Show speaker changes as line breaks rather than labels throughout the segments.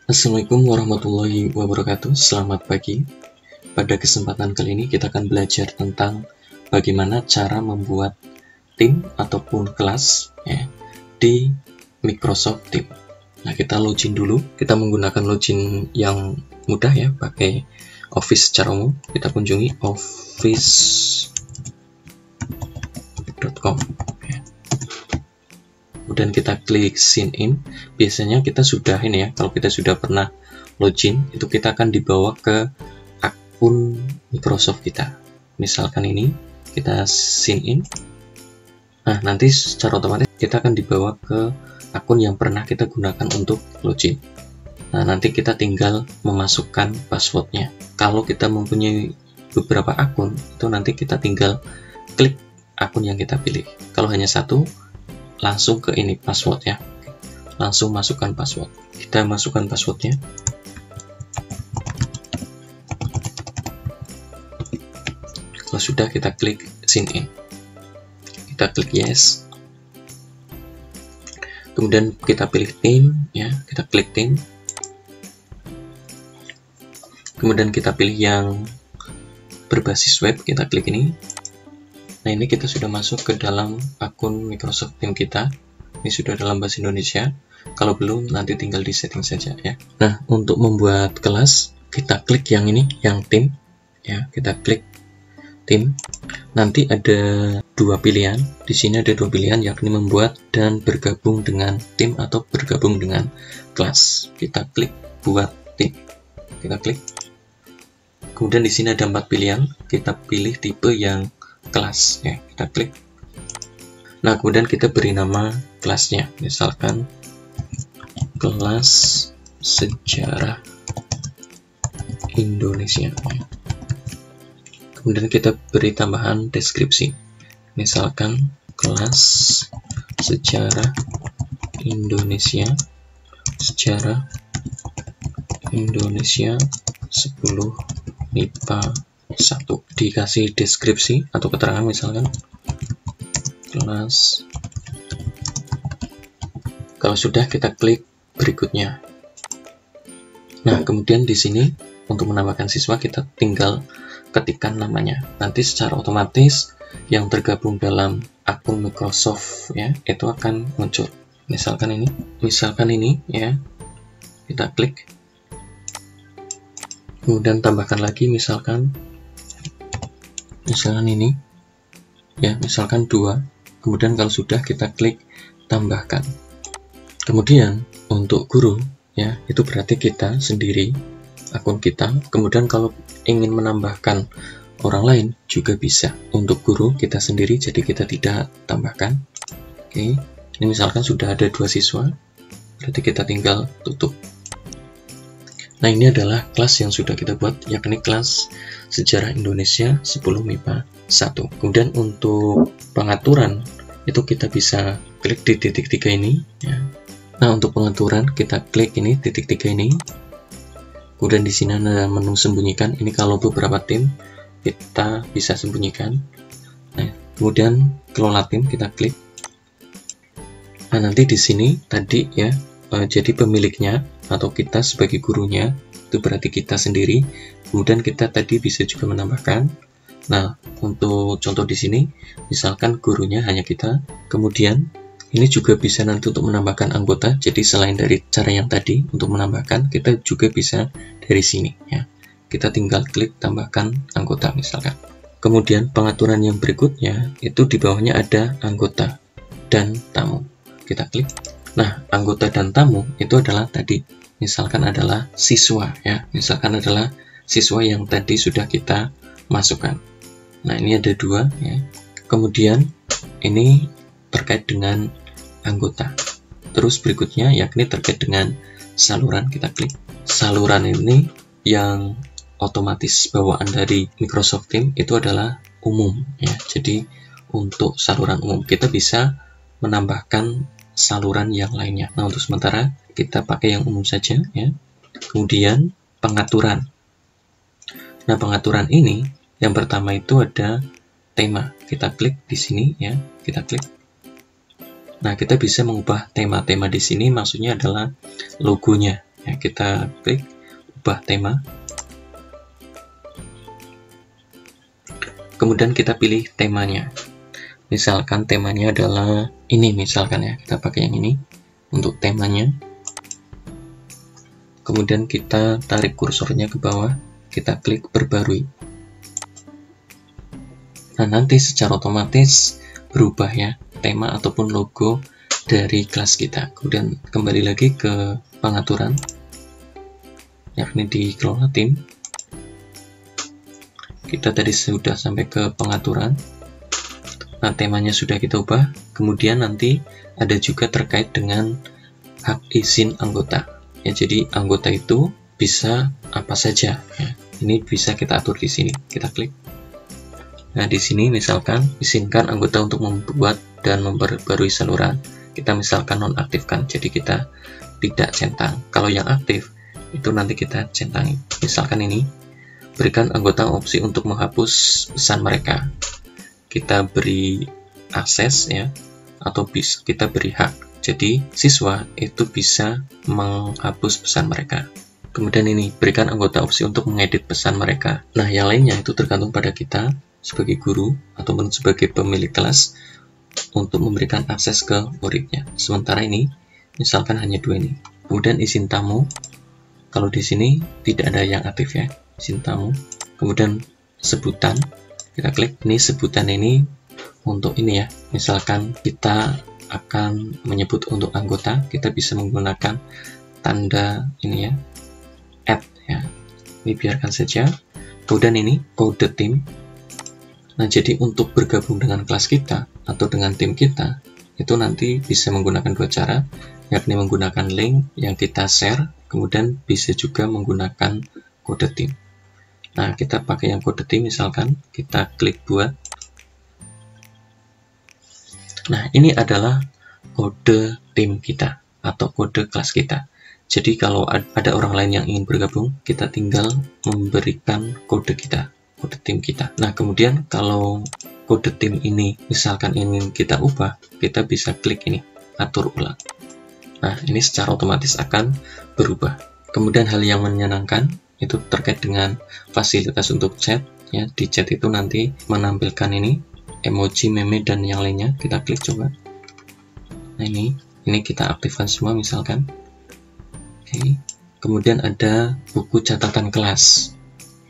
Assalamualaikum warahmatullahi wabarakatuh. Selamat pagi. Pada kesempatan kali ini kita akan belajar tentang bagaimana cara membuat tim ataupun kelas di Microsoft Teams. Nah, kita login dulu. Kita menggunakan login yang mudah ya, pakai Office secara umum. Kita kunjungi office.com. Kemudian kita klik sign in. Biasanya kita sudah ini ya, kalau kita sudah pernah login, itu kita akan dibawa ke akun Microsoft kita. Misalkan ini, kita sign in. Nah, nanti secara otomatis kita akan dibawa ke akun yang pernah kita gunakan untuk login. Nah, nanti kita tinggal memasukkan passwordnya. Kalau kita mempunyai beberapa akun, itu nanti kita tinggal klik akun yang kita pilih. Kalau hanya satu, langsung ke ini password ya, langsung masukkan password. Kita masukkan passwordnya. Kalau sudah, kita klik sign in, kita klik yes, kemudian kita pilih tim ya, kita klik tim, kemudian kita pilih yang berbasis web, kita klik ini. Nah, ini kita sudah masuk ke dalam akun Microsoft Teams kita. Ini sudah dalam bahasa Indonesia. Kalau belum, nanti tinggal di setting saja ya. Nah, untuk membuat kelas, kita klik yang ini, yang tim ya. Kita klik tim. Nanti ada dua pilihan. Di sini ada dua pilihan, yakni membuat dan bergabung dengan tim atau bergabung dengan kelas. Kita klik buat tim. Kita klik. Kemudian di sini ada 4 pilihan. Kita pilih tipe yang kelas ya, kita klik. Nah, kemudian kita beri nama kelasnya, misalkan kelas sejarah Indonesia ya. Kemudian kita beri tambahan deskripsi, misalkan kelas sejarah Indonesia, sejarah Indonesia 10 MIPA 1. Dikasih deskripsi atau keterangan, misalkan kelas. Kalau sudah, kita klik berikutnya. Nah, kemudian di sini untuk menambahkan siswa kita tinggal ketikkan namanya. Nanti secara otomatis yang tergabung dalam akun Microsoft ya, itu akan muncul. Misalkan ini ya. Kita klik. Kemudian tambahkan lagi, misalkan ini ya, misalkan 2. Kemudian kalau sudah, kita klik tambahkan. Kemudian untuk guru ya, itu berarti kita sendiri, akun kita. Kemudian kalau ingin menambahkan orang lain juga bisa. Untuk guru kita sendiri, jadi kita tidak tambahkan. Oke, ini misalkan sudah ada 2 siswa, berarti kita tinggal tutup. Nah, ini adalah kelas yang sudah kita buat, yakni kelas Sejarah Indonesia 10 MIPA 1. Kemudian untuk pengaturan, itu kita bisa klik di titik 3 ini ya. Nah, untuk pengaturan kita klik ini, titik 3 ini. Kemudian di sini ada menu sembunyikan. Ini kalau beberapa tim kita bisa sembunyikan. Nah, kemudian kelola tim kita klik. Nah, nanti di sini tadi ya, jadi pemiliknya atau kita sebagai gurunya, itu berarti kita sendiri. Kemudian kita tadi bisa juga menambahkan. Nah, untuk contoh di sini, misalkan gurunya hanya kita. Kemudian ini juga bisa nanti untuk menambahkan anggota. Jadi selain dari cara yang tadi untuk menambahkan, kita juga bisa dari sini ya. Kita tinggal klik tambahkan anggota misalkan. Kemudian pengaturan yang berikutnya itu di bawahnya ada anggota dan tamu. Kita klik. Nah, anggota dan tamu itu adalah tadi, misalkan adalah siswa ya, misalkan adalah siswa yang tadi sudah kita masukkan. Nah, ini ada 2 ya. Kemudian ini terkait dengan anggota. Terus berikutnya yakni terkait dengan saluran, kita klik. Saluran ini yang otomatis bawaan dari Microsoft Teams itu adalah umum ya. Jadi untuk saluran umum kita bisa menambahkan saluran yang lainnya. Nah, untuk sementara kita pakai yang umum saja ya. Kemudian pengaturan. Nah, pengaturan ini yang pertama itu ada tema. Kita klik di sini ya, kita klik. Nah, kita bisa mengubah tema-tema di sini, maksudnya adalah logonya ya, kita klik ubah tema, kemudian kita pilih temanya. Misalkan temanya adalah ini, misalkan ya, kita pakai yang ini untuk temanya. Kemudian kita tarik kursornya ke bawah, kita klik perbarui. Nah, nanti secara otomatis berubah ya tema ataupun logo dari kelas kita. Kemudian kembali lagi ke pengaturan, yakni di kelola tim. Kita tadi sudah sampai ke pengaturan. Nah, temanya sudah kita ubah. Kemudian nanti ada juga terkait dengan hak izin anggota. Ya, jadi anggota itu bisa apa saja. Ya, ini bisa kita atur di sini. Kita klik. Nah, di sini misalkan izinkan anggota untuk membuat dan memperbarui saluran. Kita misalkan nonaktifkan, jadi kita tidak centang. Kalau yang aktif itu nanti kita centangi. Misalkan ini, berikan anggota opsi untuk menghapus pesan mereka. Kita beri akses ya, atau bisa kita beri hak. Jadi siswa itu bisa menghapus pesan mereka. Kemudian ini, berikan anggota opsi untuk mengedit pesan mereka. Nah, yang lainnya itu tergantung pada kita sebagai guru ataupun sebagai pemilik kelas untuk memberikan akses ke muridnya. Sementara ini, misalkan hanya 2 ini. Kemudian izin tamu, kalau di sini tidak ada yang aktif ya, izin tamu. Kemudian sebutan, kita klik. Ini sebutan ini untuk ini ya, misalkan kita akan menyebut untuk anggota, kita bisa menggunakan tanda ini ya, add ya. Ini biarkan saja. Kemudian ini kode tim. Nah, jadi untuk bergabung dengan kelas kita atau dengan tim kita, itu nanti bisa menggunakan 2 cara, yakni menggunakan link yang kita share, kemudian bisa juga menggunakan kode tim. Nah, kita pakai yang kode tim, misalkan kita klik buat. Nah, ini adalah kode tim kita atau kode kelas kita. Jadi kalau ada orang lain yang ingin bergabung, kita tinggal memberikan kode kita, kode tim kita. Nah, kemudian kalau kode tim ini misalkan ingin kita ubah, kita bisa klik ini, atur ulang. Nah, ini secara otomatis akan berubah. Kemudian hal yang menyenangkan itu terkait dengan fasilitas untuk chat ya. Di chat itu nanti menampilkan ini emoji, meme, dan yang lainnya. Kita klik coba. Nah, ini kita aktifkan semua misalkan. Oke. Kemudian ada buku catatan kelas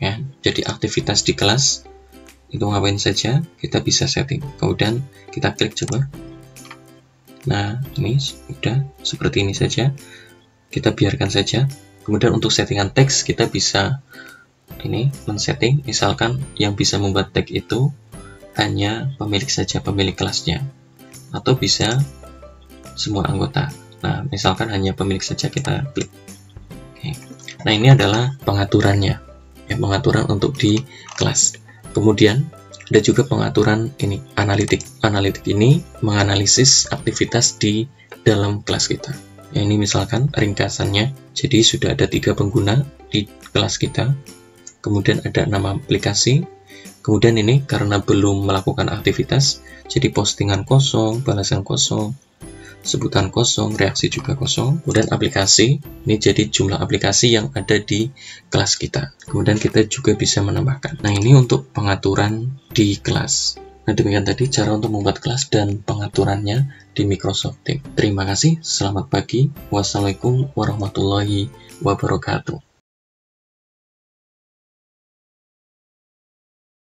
ya, jadi aktivitas di kelas itu ngapain saja kita bisa setting. Kemudian kita klik coba. Nah, ini sudah seperti ini saja, kita biarkan saja. Kemudian untuk settingan teks kita bisa ini men-setting, misalkan yang bisa membuat tag itu hanya pemilik saja, pemilik kelasnya, atau bisa semua anggota. Nah, misalkan hanya pemilik saja, kita klik. Oke. Nah, ini adalah pengaturannya ya, pengaturan untuk di kelas. Kemudian ada juga pengaturan ini, analitik. Analitik ini menganalisis aktivitas di dalam kelas kita ya. Ini misalkan ringkasannya, jadi sudah ada 3 pengguna di kelas kita, kemudian ada 6 aplikasi, kemudian ini karena belum melakukan aktivitas, jadi postingan kosong, balasan kosong, sebutan kosong, reaksi juga kosong. Kemudian aplikasi, ini jadi jumlah aplikasi yang ada di kelas kita. Kemudian kita juga bisa menambahkan. Nah, ini untuk pengaturan di kelas. Nah, demikian tadi cara untuk membuat kelas dan pengaturannya di Microsoft Teams. Terima kasih, selamat pagi, wassalamualaikum warahmatullahi wabarakatuh.